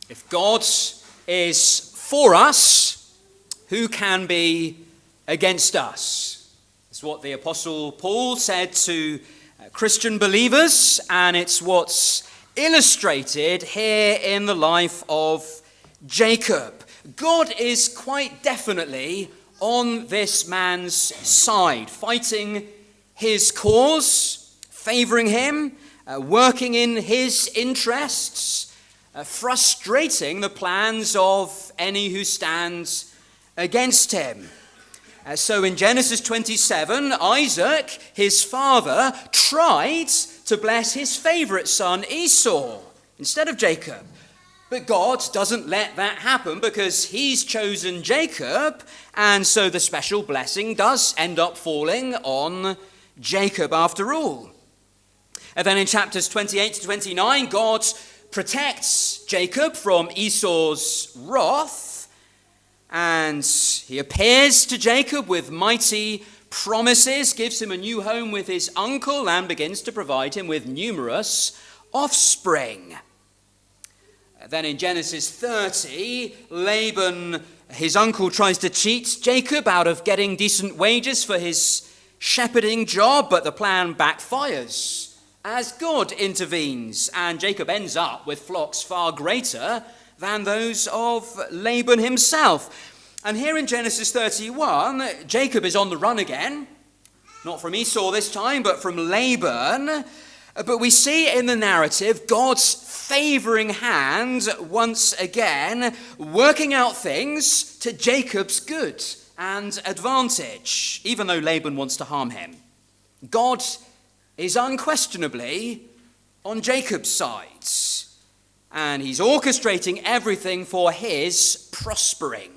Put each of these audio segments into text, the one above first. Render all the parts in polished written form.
If God is for us, who can be against us? It's what the Apostle Paul said to Christian believers, and it's what's illustrated here in the life of Jacob. God is quite definitely on this man's side, fighting his cause, favoring him, working in his interests, frustrating the plans of any who stands against him. So in Genesis 27, Isaac, his father, tried to bless his favorite son Esau instead of Jacob. But God doesn't let that happen because he's chosen Jacob, and so the special blessing does end up falling on Jacob after all. And then in chapters 28 to 29, God protects Jacob from Esau's wrath, and he appears to Jacob with mighty promises, gives him a new home with his uncle, and begins to provide him with numerous offspring. Then in Genesis 30, Laban, his uncle, tries to cheat Jacob out of getting decent wages for his shepherding job, but the plan backfires as God intervenes, and Jacob ends up with flocks far greater than those of Laban himself. And here in Genesis 31, Jacob is on the run again, not from Esau this time, but from Laban. But we see in the narrative God's favoring hand once again, working out things to Jacob's good and advantage, even though Laban wants to harm him. God is unquestionably on Jacob's side, and he's orchestrating everything for his prospering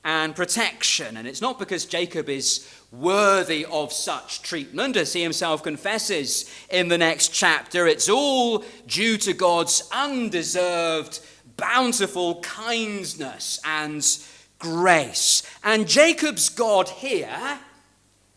and protection. And it's not because Jacob is worthy of such treatment, as he himself confesses in the next chapter. It's all due to God's undeserved, bountiful kindness and grace. And Jacob's God here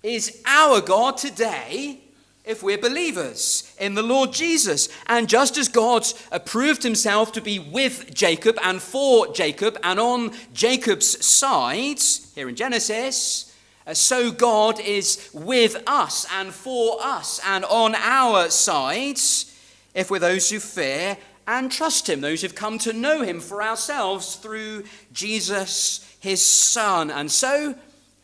is our God today, if we're believers in the Lord Jesus. And just as God proved himself to be with Jacob and for Jacob and on Jacob's side here in Genesis, so God is with us and for us and on our side, if we're those who fear and trust him, those who've come to know him for ourselves through Jesus, his Son. And so,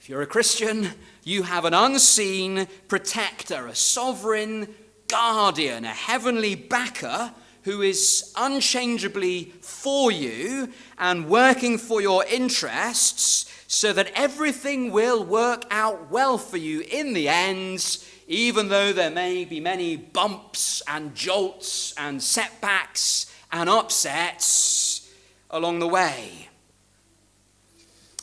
if you're a Christian, you have an unseen protector, a sovereign guardian, a heavenly backer who is unchangeably for you and working for your interests, so that everything will work out well for you in the end, even though there may be many bumps and jolts and setbacks and upsets along the way.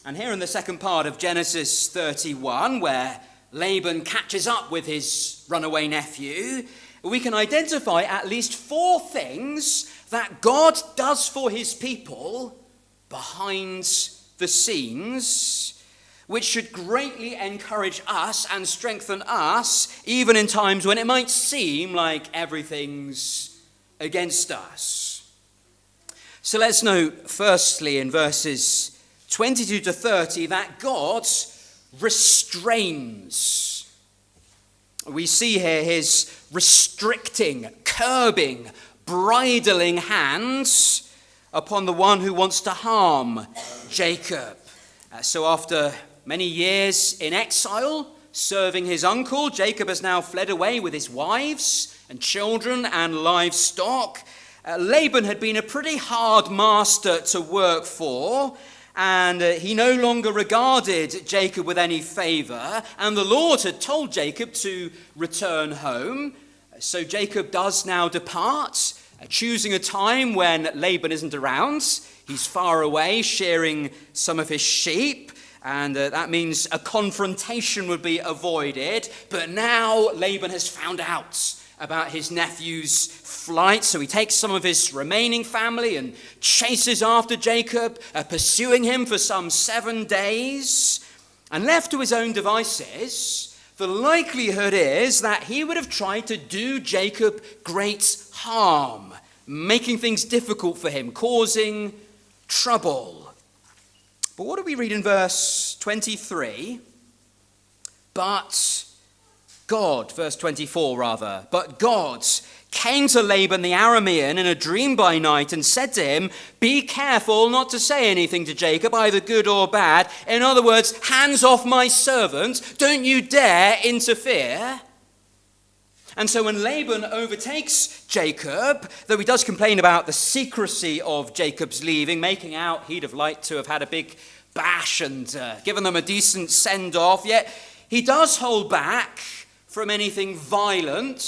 And here in the second part of Genesis 31, where Laban catches up with his runaway nephew, we can identify at least 4 things that God does for his people behind the scenes, which should greatly encourage us and strengthen us, even in times when it might seem like everything's against us. So let's note, firstly, in verses 22 to 30, that God restrains. We see here his restricting, curbing, bridling hands upon the one who wants to harm Jacob. So after many years in exile, serving his uncle, Jacob has now fled away with his wives and children and livestock. Laban had been a pretty hard master to work for, and he no longer regarded Jacob with any favor, and the Lord had told Jacob to return home. So Jacob does now depart, choosing a time when Laban isn't around. He's far away, shearing some of his sheep, and that means a confrontation would be avoided. But now Laban has found out about his nephew's flight, so he takes some of his remaining family and chases after Jacob, pursuing him for some 7 days. And left to his own devices, the likelihood is that he would have tried to do Jacob great harm, making things difficult for him, causing trouble. But what do we read in verse 23? But God, verse 24 rather, but God came to Laban the Aramean in a dream by night and said to him, be careful not to say anything to Jacob, either good or bad. In other words, hands off my servant, don't you dare interfere. And so when Laban overtakes Jacob, though he does complain about the secrecy of Jacob's leaving, making out he'd have liked to have had a big bash and given them a decent send-off, yet he does hold back from anything violent,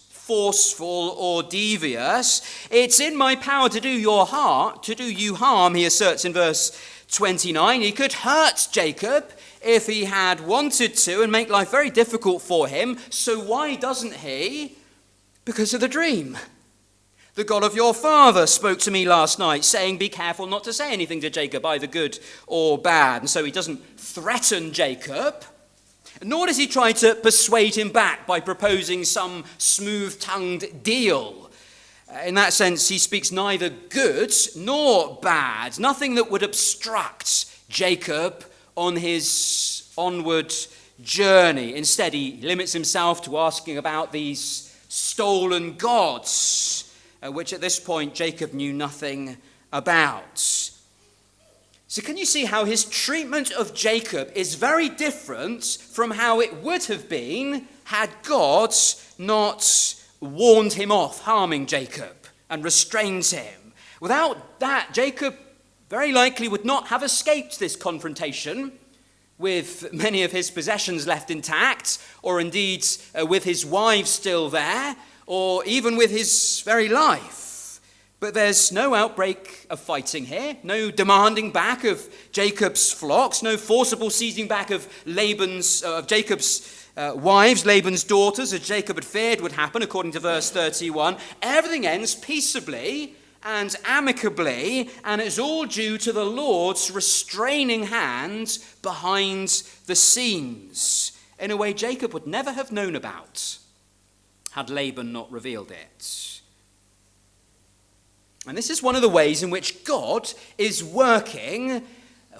forceful, or devious. It's in my power to do you harm, he asserts in verse 29. He could hurt Jacob if he had wanted to and make life very difficult for him. So why doesn't he? Because of the dream. The God of your father spoke to me last night, saying, be careful not to say anything to Jacob, either good or bad. And so he doesn't threaten Jacob, nor does he try to persuade him back by proposing some smooth-tongued deal. In that sense, he speaks neither good nor bad, nothing that would obstruct Jacob on his onward journey. Instead, he limits himself to asking about these stolen gods, which at this point Jacob knew nothing about. So can you see how his treatment of Jacob is very different from how it would have been had God not warned him off harming Jacob and restrained him? Without that, Jacob very likely would not have escaped this confrontation with many of his possessions left intact, or indeed with his wives still there, or even with his very life. But there's no outbreak of fighting here, no demanding back of Jacob's flocks, no forcible seizing back of Jacob's wives, Laban's daughters, as Jacob had feared would happen, according to verse 31. Everything ends peaceably and amicably, and it's all due to the Lord's restraining hand behind the scenes, in a way Jacob would never have known about had Laban not revealed it. And this is one of the ways in which God is working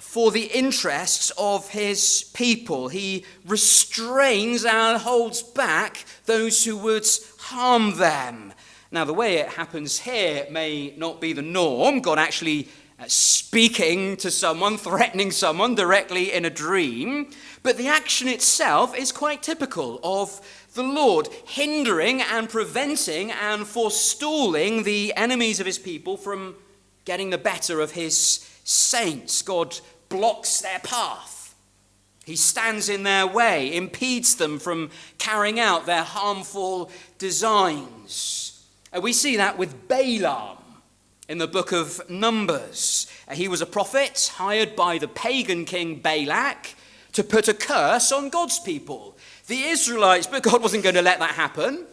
for the interests of his people. He restrains and holds back those who would harm them. Now, the way it happens here may not be the norm. God actually speaking to someone, threatening someone directly in a dream. But the action itself is quite typical of the Lord, hindering and preventing and forestalling the enemies of his people from getting the better of his saints. God blocks their path. He stands in their way, impedes them from carrying out their harmful designs. We see that with Balaam in the book of Numbers. He was a prophet hired by the pagan king Balak to put a curse on God's people, the Israelites, but God wasn't going to let that happen.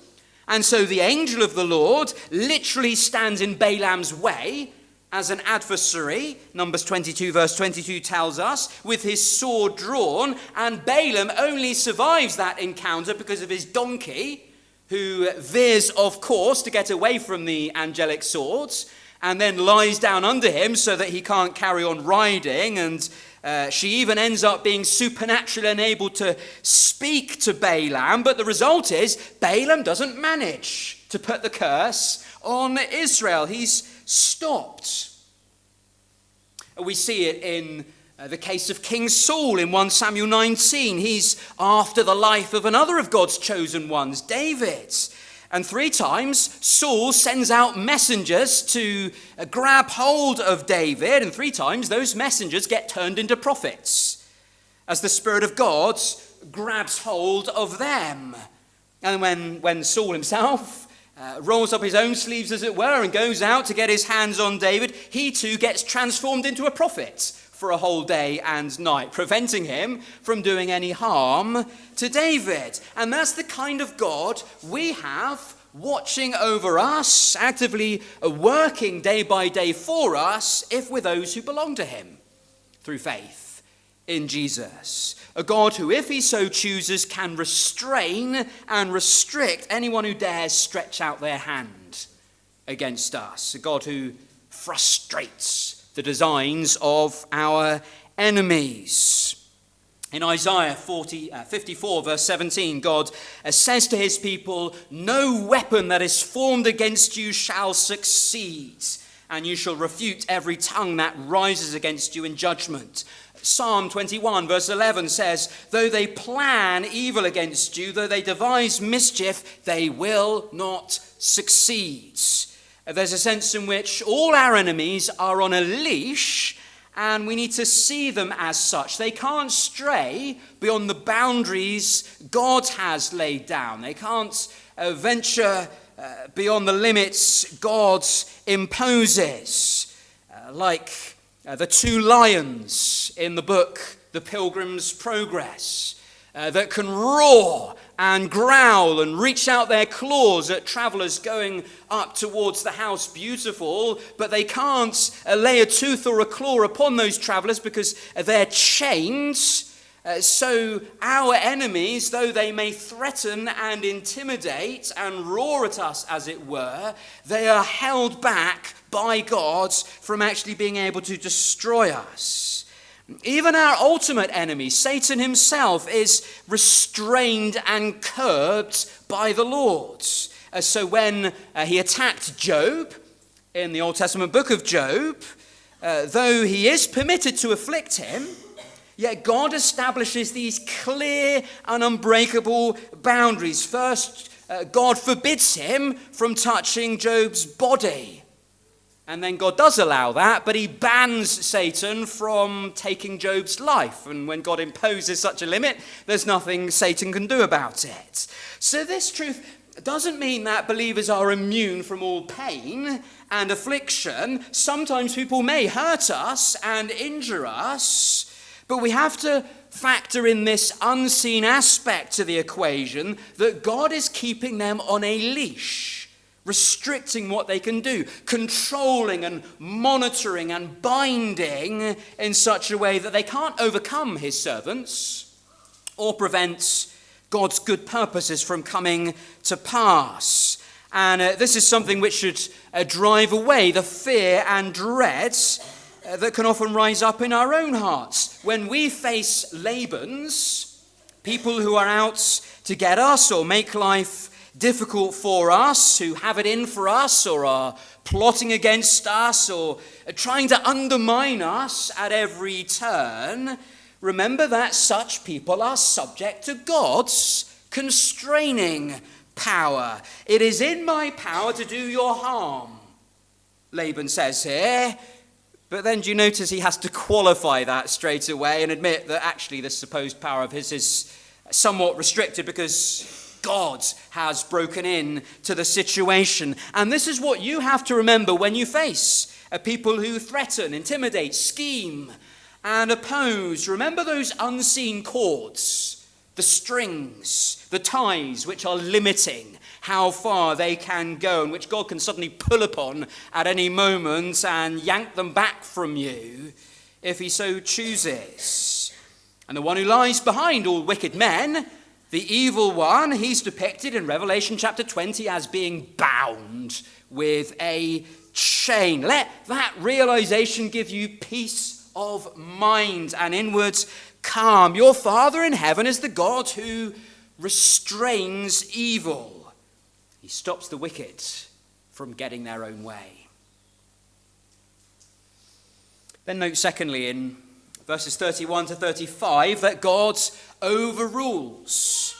And so the angel of the Lord literally stands in Balaam's way as an adversary. Numbers 22 verse 22 tells us, with his sword drawn, and Balaam only survives that encounter because of his donkey, who veers off course to get away from the angelic swords, and then lies down under him so that he can't carry on riding. And she even ends up being supernaturally unable to speak to Balaam. But the result is Balaam doesn't manage to put the curse on Israel. He's stopped. We see it in the case of King Saul in 1 Samuel 19. He's after the life of another of God's chosen ones, David. And 3 times Saul sends out messengers to grab hold of David, and 3 times those messengers get turned into prophets as the Spirit of God grabs hold of them. And when Saul himself rolls up his own sleeves, as it were, and goes out to get his hands on David, he too gets transformed into a prophet for a whole day and night, preventing him from doing any harm to David. And that's the kind of God we have watching over us, actively working day by day for us, if we're those who belong to him through faith in Jesus. A God who, if he so chooses, can restrain and restrict anyone who dares stretch out their hand against us, a God who frustrates the designs of our enemies. In Isaiah 54, verse 17, God says to his people, "No weapon that is formed against you shall succeed, and you shall refute every tongue that rises against you in judgment." Psalm 21, verse 11 says, "Though they plan evil against you, though they devise mischief, they will not succeed." There's a sense in which all our enemies are on a leash, and we need to see them as such. They can't stray beyond the boundaries God has laid down. They can't venture beyond the limits God imposes. Like the two lions in the book The Pilgrim's Progress, that can roar and growl and reach out their claws at travelers going up towards the House Beautiful, but they can't lay a tooth or a claw upon those travelers because they're chained. So our enemies, though they may threaten and intimidate and roar at us, as it were, they are held back by God from actually being able to destroy us. Even our ultimate enemy, Satan himself, is restrained and curbed by the Lord. So when he attacked Job in the Old Testament book of Job, though he is permitted to afflict him, yet God establishes these clear and unbreakable boundaries. First, God forbids him from touching Job's body. And then God does allow that, but he bans Satan from taking Job's life. And when God imposes such a limit, there's nothing Satan can do about it. So this truth doesn't mean that believers are immune from all pain and affliction. Sometimes people may hurt us and injure us, but we have to factor in this unseen aspect to the equation that God is keeping them on a leash, restricting what they can do, controlling and monitoring and binding in such a way that they can't overcome his servants or prevent God's good purposes from coming to pass. And this is something which should drive away the fear and dread that can often rise up in our own hearts. When we face Labans, people who are out to get us or make life difficult for us, who have it in for us or are plotting against us or trying to undermine us at every turn, remember that such people are subject to God's constraining power. "It is in my power to do your harm," Laban says here. But then do you notice he has to qualify that straight away and admit that actually this supposed power of his is somewhat restricted because God has broken in to the situation. And this is what you have to remember when you face people who threaten, intimidate, scheme, and oppose. Remember those unseen cords, the strings, the ties which are limiting how far they can go and which God can suddenly pull upon at any moment and yank them back from you if he so chooses. And the one who lies behind all wicked men, the evil one, he's depicted in Revelation chapter 20 as being bound with a chain. Let that realization give you peace of mind and inward calm. Your Father in heaven is the God who restrains evil. He stops the wicked from getting their own way. Then note secondly in verses 31 to 35 that God overrules.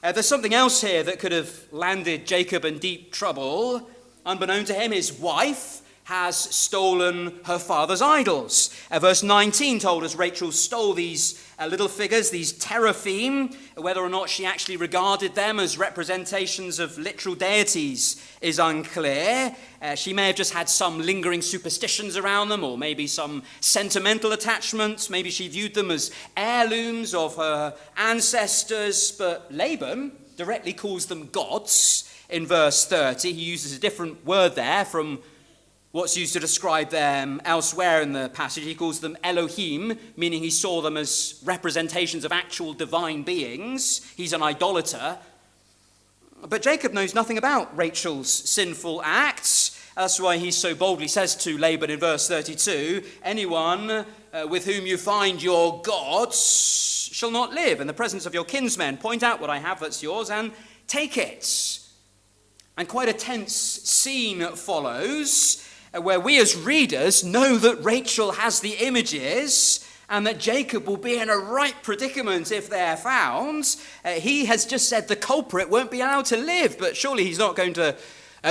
There's something else here that could have landed Jacob in deep trouble. Unbeknown to him, his wife has stolen her father's idols. Verse 19 told us Rachel stole these little figures, these teraphim. Whether or not she actually regarded them as representations of literal deities is unclear. She may have just had some lingering superstitions around them, or maybe some sentimental attachments. Maybe she viewed them as heirlooms of her ancestors. But Laban directly calls them gods in verse 30. He uses a different word there from what's used to describe them elsewhere in the passage. He calls them Elohim, meaning he saw them as representations of actual divine beings. He's an idolater. But Jacob knows nothing about Rachel's sinful acts. That's why he so boldly says to Laban in verse 32, anyone with whom you find your gods shall not live in the presence of your kinsmen. Point out what I have that's yours and take it. And quite a tense scene follows, where we as readers know that Rachel has the images and that Jacob will be in a right predicament if they're found. He has just said the culprit won't be allowed to live, but surely he's not going to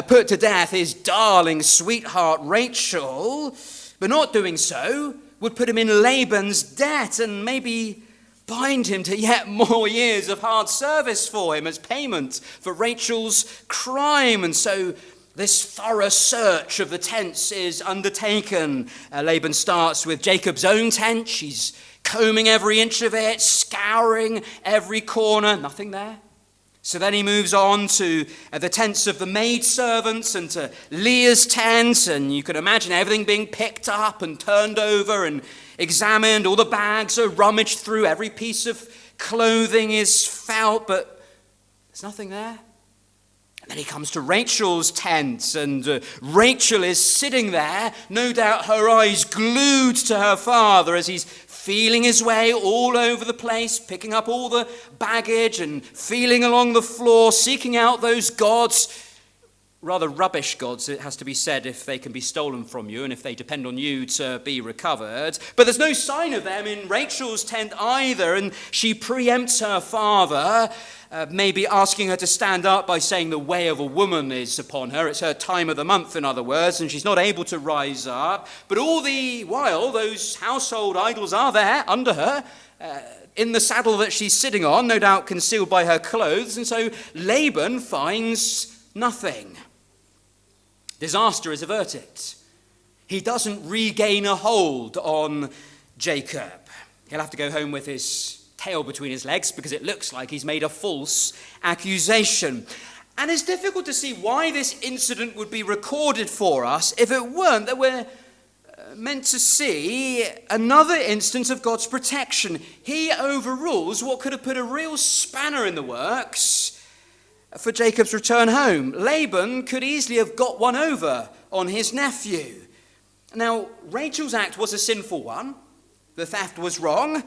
put to death his darling sweetheart Rachel. But not doing so would put him in Laban's debt and maybe bind him to yet more years of hard service for him as payment for Rachel's crime. And so this thorough search of the tents is undertaken. Laban starts with Jacob's own tent. She's combing every inch of it, scouring every corner. Nothing there. So then he moves on to the tents of the maidservants and to Leah's tent. And you can imagine everything being picked up and turned over and examined. All the bags are rummaged through. Every piece of clothing is felt, but there's nothing there. And then he comes to Rachel's tent, and Rachel is sitting there, no doubt her eyes glued to her father as he's feeling his way all over the place, picking up all the baggage and feeling along the floor, seeking out those gods. Rather rubbish gods, it has to be said, if they can be stolen from you and if they depend on you to be recovered. But there's no sign of them in Rachel's tent either, and she preempts her father, maybe asking her to stand up by saying the way of a woman is upon her. It's her time of the month, in other words, and she's not able to rise up. But all the while, those household idols are there under her, in the saddle that she's sitting on, no doubt concealed by her clothes, and so Laban finds nothing. Disaster is averted. He doesn't regain a hold on Jacob. He'll have to go home with his tail between his legs because it looks like he's made a false accusation. And it's difficult to see why this incident would be recorded for us if it weren't that we're meant to see another instance of God's protection. He overrules what could have put a real spanner in the works for Jacob's return home. Laban could easily have got one over on his nephew. Now, Rachel's act was a sinful one. The theft was wrong.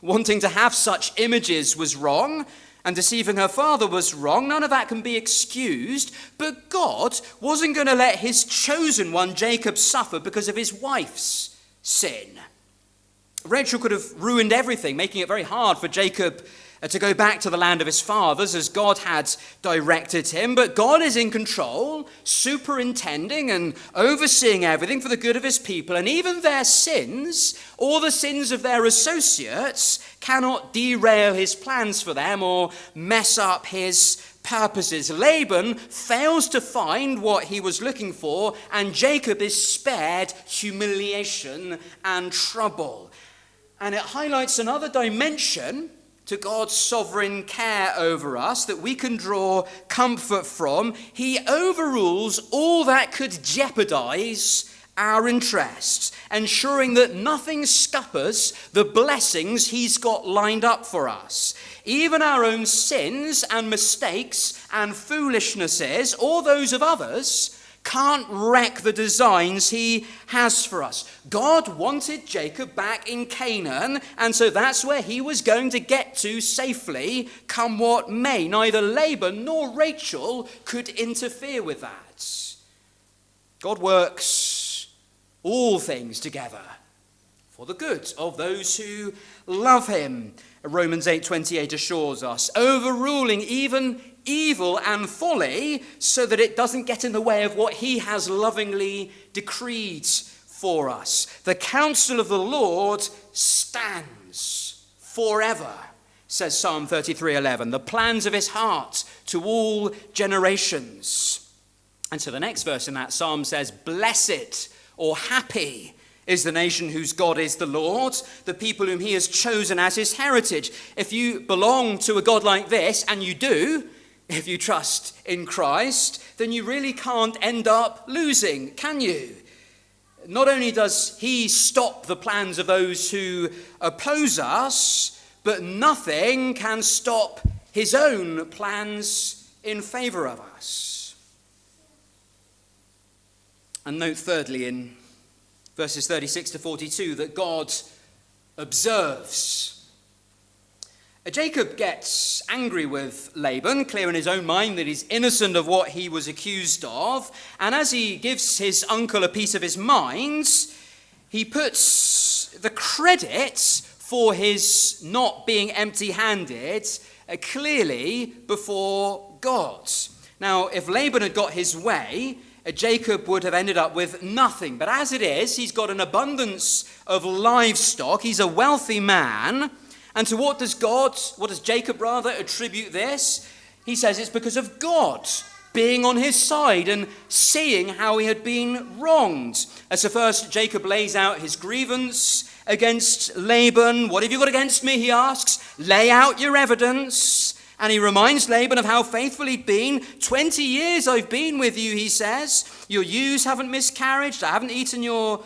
Wanting to have such images was wrong. And deceiving her father was wrong. None of that can be excused. But God wasn't going to let his chosen one, Jacob, suffer because of his wife's sin. Rachel could have ruined everything, making it very hard for Jacob to go back to the land of his fathers as God had directed him. But God is in control, superintending and overseeing everything for the good of his people. And even their sins, or the sins of their associates, cannot derail his plans for them or mess up his purposes. Laban fails to find what he was looking for, and Jacob is spared humiliation and trouble. And it highlights another dimension to God's sovereign care over us that we can draw comfort from. He overrules all that could jeopardize our interests, ensuring that nothing scuppers the blessings he's got lined up for us. Even our own sins and mistakes and foolishnesses, or those of others, can't wreck the designs he has for us. God wanted Jacob back in Canaan, and so that's where he was going to get to safely, come what may. Neither Laban nor Rachel could interfere with that. God works all things together for the good of those who love him. Romans 8:28 assures us, overruling even evil and folly so that it doesn't get in the way of what he has lovingly decreed for us. The counsel of the Lord stands forever, says Psalm 33:11. The plans of his heart to all generations. And so the next verse in that psalm says, blessed or happy is the nation whose God is the Lord, the people whom he has chosen as his heritage. If you belong to a God like this, and you do, if you trust in Christ, then you really can't end up losing, can you? Not only does he stop the plans of those who oppose us, but nothing can stop his own plans in favor of us. And note thirdly in verses 36 to 42 that God observes. Jacob gets angry with Laban, clear in his own mind that he's innocent of what he was accused of. And as he gives his uncle a piece of his mind, he puts the credit for his not being empty-handed clearly before God. Now, if Laban had got his way, Jacob would have ended up with nothing. But as it is, he's got an abundance of livestock. He's a wealthy man. And to what does Jacob attribute this? He says it's because of God being on his side and seeing how he had been wronged. As first Jacob lays out his grievance against Laban. What have you got against me, he asks. Lay out your evidence. And he reminds Laban of how faithful he'd been. 20 years I've been with you, he says. Your ewes haven't miscarried. I haven't eaten your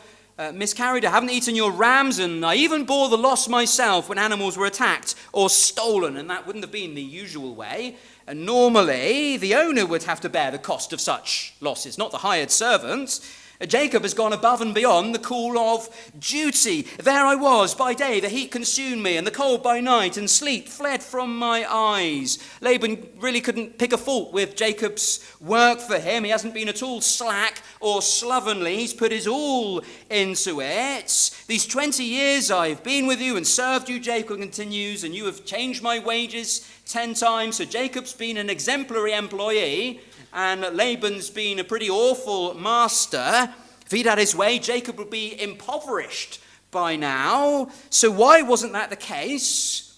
rams, and I even bore the loss myself when animals were attacked or stolen, and that wouldn't have been the usual way. And normally, the owner would have to bear the cost of such losses, not the hired servant. Jacob has gone above and beyond the call of duty. There I was by day, the heat consumed me, and the cold by night, and sleep fled from my eyes. Laban really couldn't pick a fault with Jacob's work for him. He hasn't been at all slack or slovenly. He's put his all into it. These 20 years I've been with you and served you, Jacob continues, and you have changed my wages 10 times. So Jacob's been an exemplary employee, and Laban's been a pretty awful master. If he'd had his way, Jacob would be impoverished by now. So why wasn't that the case?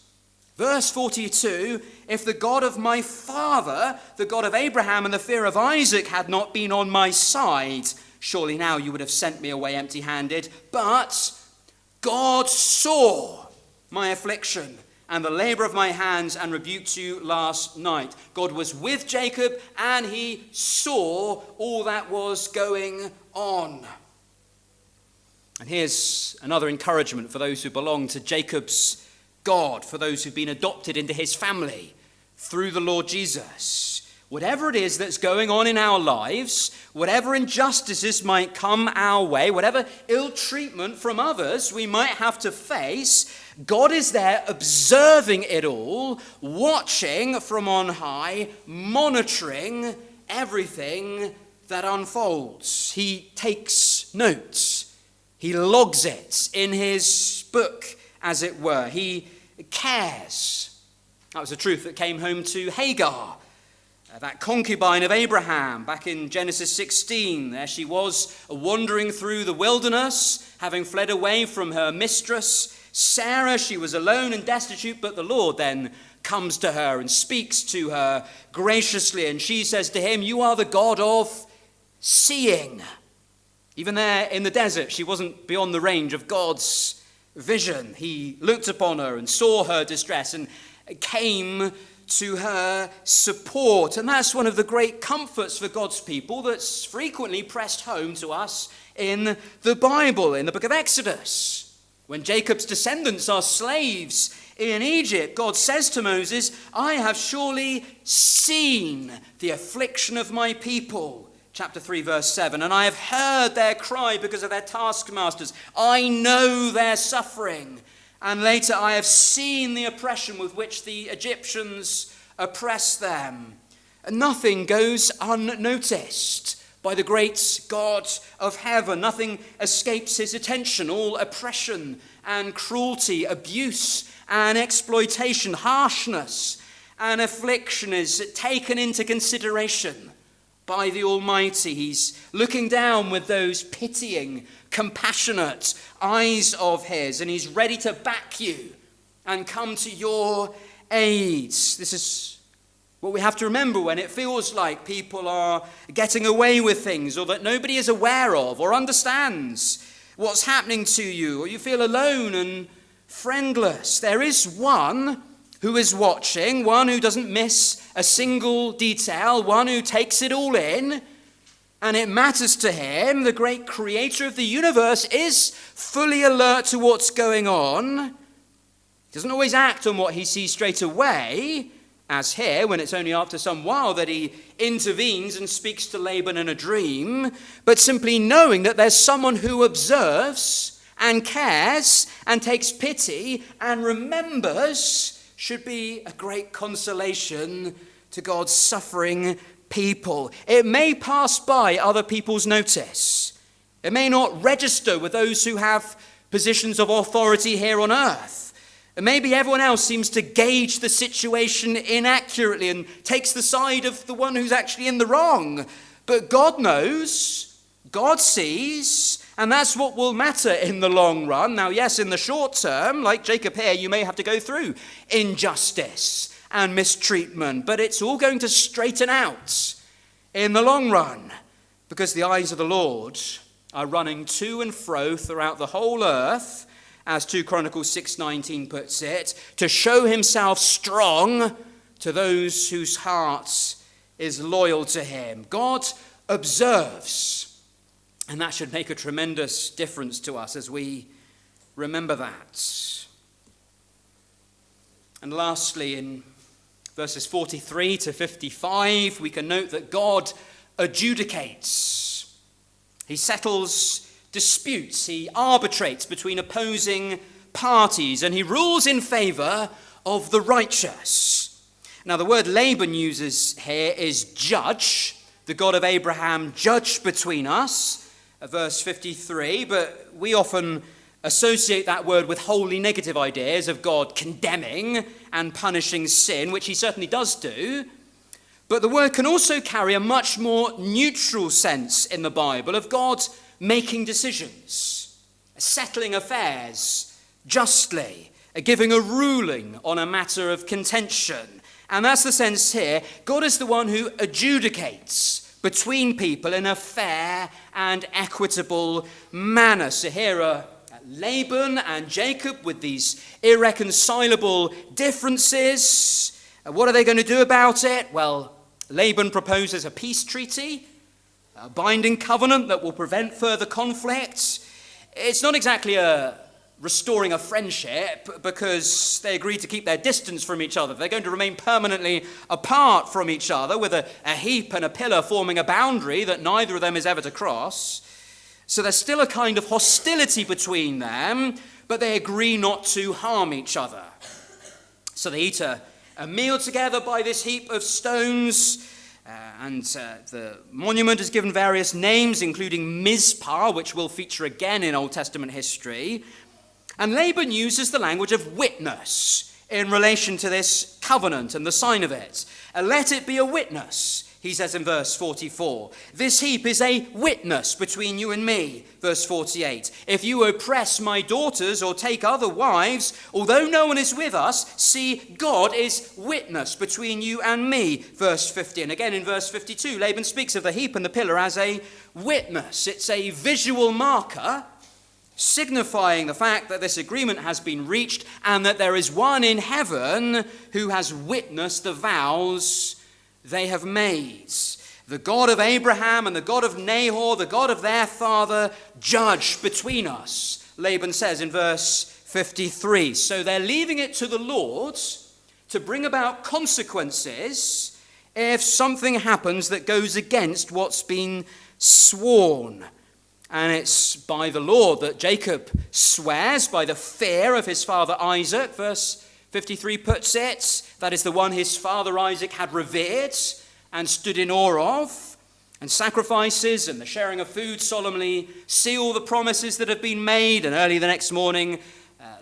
Verse 42, if the God of my father, the God of Abraham and the fear of Isaac had not been on my side, surely now you would have sent me away empty-handed. But God saw my affliction and the labor of my hands, and rebuked you last night. God was with Jacob, and he saw all that was going on. And here's another encouragement for those who belong to Jacob's God, for those who've been adopted into his family through the Lord Jesus. Whatever it is that's going on in our lives, whatever injustices might come our way, whatever ill treatment from others we might have to face, God is there observing it all, watching from on high, monitoring everything that unfolds. He takes notes. He logs it in his book, as it were. He cares. That was a truth that came home to Hagar, that concubine of Abraham, back in Genesis 16. There she was, wandering through the wilderness, having fled away from her mistress, Sarah. She was alone and destitute, but the Lord then comes to her and speaks to her graciously, and she says to him, you are the God of seeing. Even there in the desert, she wasn't beyond the range of God's vision. He looked upon her and saw her distress and came to her support. And that's one of the great comforts for God's people that's frequently pressed home to us in the Bible, in the book of Exodus. When Jacob's descendants are slaves in Egypt, God says to Moses, I have surely seen the affliction of my people. Chapter 3, verse 7. And I have heard their cry because of their taskmasters. I know their suffering. And later, I have seen the oppression with which the Egyptians oppress them. And nothing goes unnoticed by the great God of heaven. Nothing escapes his attention. All oppression and cruelty, abuse and exploitation, harshness and affliction is taken into consideration by the Almighty. He's looking down with those pitying, compassionate eyes of his, and he's ready to back you and come to your aid. This is what we have to remember when it feels like people are getting away with things, or that nobody is aware of or understands what's happening to you, or you feel alone and friendless. There is one who is watching, one who doesn't miss a single detail, one who takes it all in, and it matters to him. The great creator of the universe is fully alert to what's going on. He doesn't always act on what he sees straight away, as here, when it's only after some while that he intervenes and speaks to Laban in a dream, but simply knowing that there's someone who observes and cares and takes pity and remembers should be a great consolation to God's suffering people. It may pass by other people's notice. It may not register with those who have positions of authority here on earth. And maybe everyone else seems to gauge the situation inaccurately and takes the side of the one who's actually in the wrong. But God knows, God sees, and that's what will matter in the long run. Now, yes, in the short term, like Jacob here, you may have to go through injustice and mistreatment, but it's all going to straighten out in the long run, because the eyes of the Lord are running to and fro throughout the whole earth, as 2 Chronicles 6:19 puts it, to show himself strong to those whose hearts is loyal to him. God observes, and that should make a tremendous difference to us as we remember that. And lastly, in verses 43 to 55, we can note that God adjudicates. He settles disputes, he arbitrates between opposing parties, and he rules in favor of the righteous. Now, the word Laban uses here is judge. The God of Abraham judged between us, verse 53, but we often associate that word with wholly negative ideas of God condemning and punishing sin, which he certainly does do. But the word can also carry a much more neutral sense in the Bible of God making decisions, settling affairs justly, giving a ruling on a matter of contention. And that's the sense here. God is the one who adjudicates between people in a fair and equitable manner. So here are Laban and Jacob with these irreconcilable differences. What are they going to do about it? Well, Laban proposes a peace treaty, a binding covenant that will prevent further conflict. It's not exactly restoring a friendship, because they agreed to keep their distance from each other. They're going to remain permanently apart from each other, with a heap and a pillar forming a boundary that neither of them is ever to cross. So there's still a kind of hostility between them, but they agree not to harm each other. So they eat a meal together by this heap of stones. And the monument is given various names, including Mizpah, which will feature again in Old Testament history. And Laban uses the language of witness in relation to this covenant and the sign of it. Let it be a witness, he says in verse 44. This heap is a witness between you and me, verse 48. If you oppress my daughters or take other wives, although no one is with us, see, God is witness between you and me, verse 50. And again in verse 52, Laban speaks of the heap and the pillar as a witness. It's a visual marker signifying the fact that this agreement has been reached and that there is one in heaven who has witnessed the vows they have made. The God of Abraham and the God of Nahor, the God of their father, judge between us, Laban says in verse 53. So they're leaving it to the Lord to bring about consequences if something happens that goes against what's been sworn. And it's by the Lord that Jacob swears, by the fear of his father Isaac, verse 53 puts it. That is the one his father Isaac had revered and stood in awe of. And sacrifices and the sharing of food solemnly seal the promises that have been made. And early the next morning,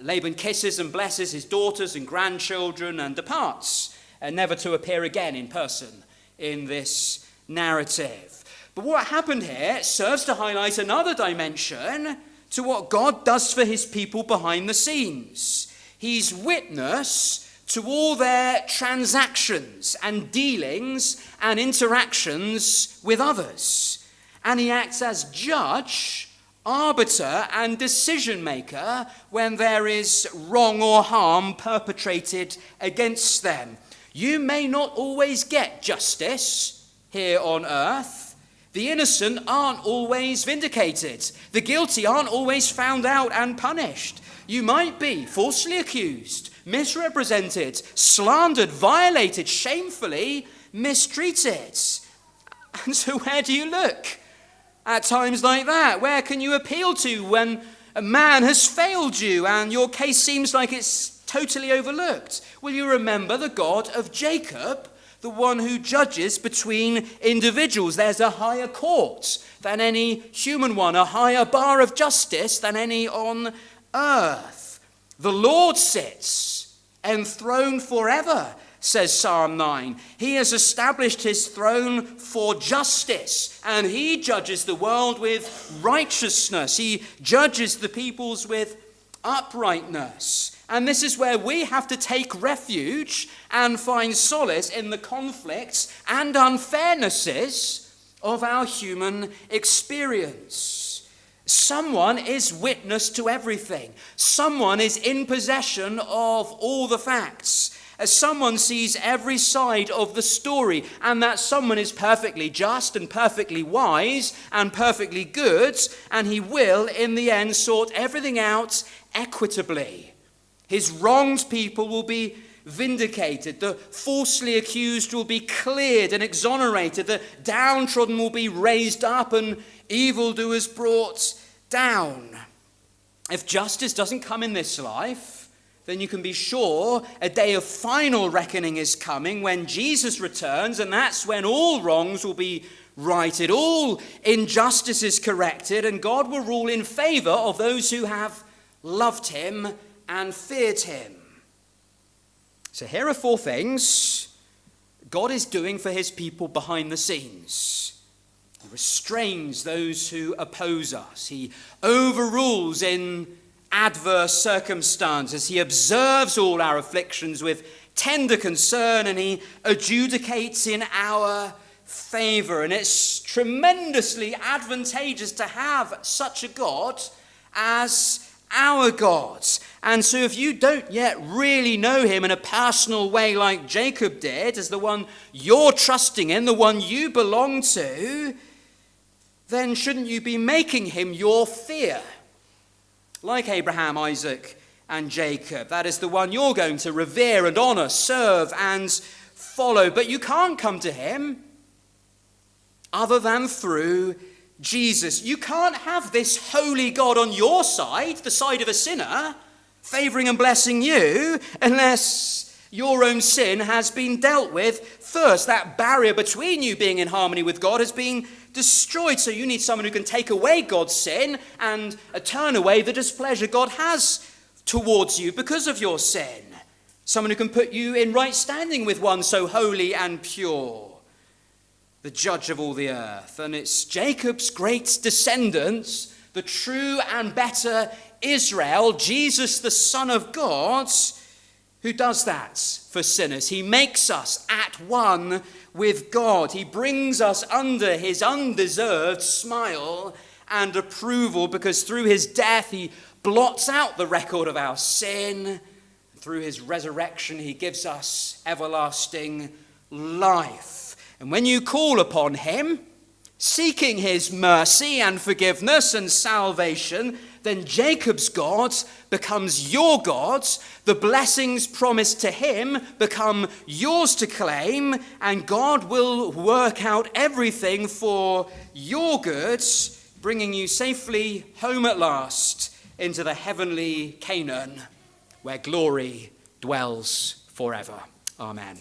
Laban kisses and blesses his daughters and grandchildren and departs, never to appear again in person in this narrative. But what happened here serves to highlight another dimension to what God does for his people behind the scenes. He's witness to all their transactions and dealings and interactions with others. And he acts as judge, arbiter, and decision maker when there is wrong or harm perpetrated against them. You may not always get justice here on earth. The innocent aren't always vindicated. The guilty aren't always found out and punished. You might be falsely accused, misrepresented, slandered, violated, shamefully mistreated. And so where do you look at times like that? Where can you appeal to when a man has failed you and your case seems like it's totally overlooked? Will you remember the God of Jacob, the one who judges between individuals? There's a higher court than any human one, a higher bar of justice than any on earth. The Lord sits enthroned forever, says Psalm 9. He has established his throne for justice, and he judges the world with righteousness. He judges the peoples with uprightness. And this is where we have to take refuge and find solace in the conflicts and unfairnesses of our human experience. Someone is witness to everything. Someone is in possession of all the facts. As someone sees every side of the story, and that someone is perfectly just and perfectly wise and perfectly good, and he will, in the end, sort everything out equitably. His wronged people will be vindicated. The falsely accused will be cleared and exonerated. The downtrodden will be raised up and evildoers brought down. If justice doesn't come in this life, then you can be sure a day of final reckoning is coming when Jesus returns, and that's when all wrongs will be righted, all injustices corrected, and God will rule in favor of those who have loved him and feared him. So here are 4 things God is doing for his people behind the scenes. He restrains those who oppose us. He overrules in adverse circumstances. He observes all our afflictions with tender concern, and he adjudicates in our favor. And it's tremendously advantageous to have such a God as our God. And so if you don't yet really know him in a personal way like Jacob did, as the one you're trusting in, the one you belong to, then shouldn't you be making him your fear? Like Abraham, Isaac, and Jacob. That is the one you're going to revere and honor, serve, and follow. But you can't come to him other than through Jesus. You can't have this holy God on your side, the side of a sinner, favoring and blessing you, unless your own sin has been dealt with first. That barrier between you being in harmony with God has been destroyed. So you need someone who can take away God's sin and turn away the displeasure God has towards you because of your sin. Someone who can put you in right standing with one so holy and pure, the judge of all the earth. And it's Jacob's great descendants, the true and better Israel, Jesus, the Son of God, who does that for sinners. He makes us at one with God. He brings us under his undeserved smile and approval, because through his death he blots out the record of our sin. Through his resurrection he gives us everlasting life. And when you call upon him, seeking his mercy and forgiveness and salvation, then Jacob's God becomes your God. The blessings promised to him become yours to claim, and God will work out everything for your good, bringing you safely home at last into the heavenly Canaan, where glory dwells forever. Amen.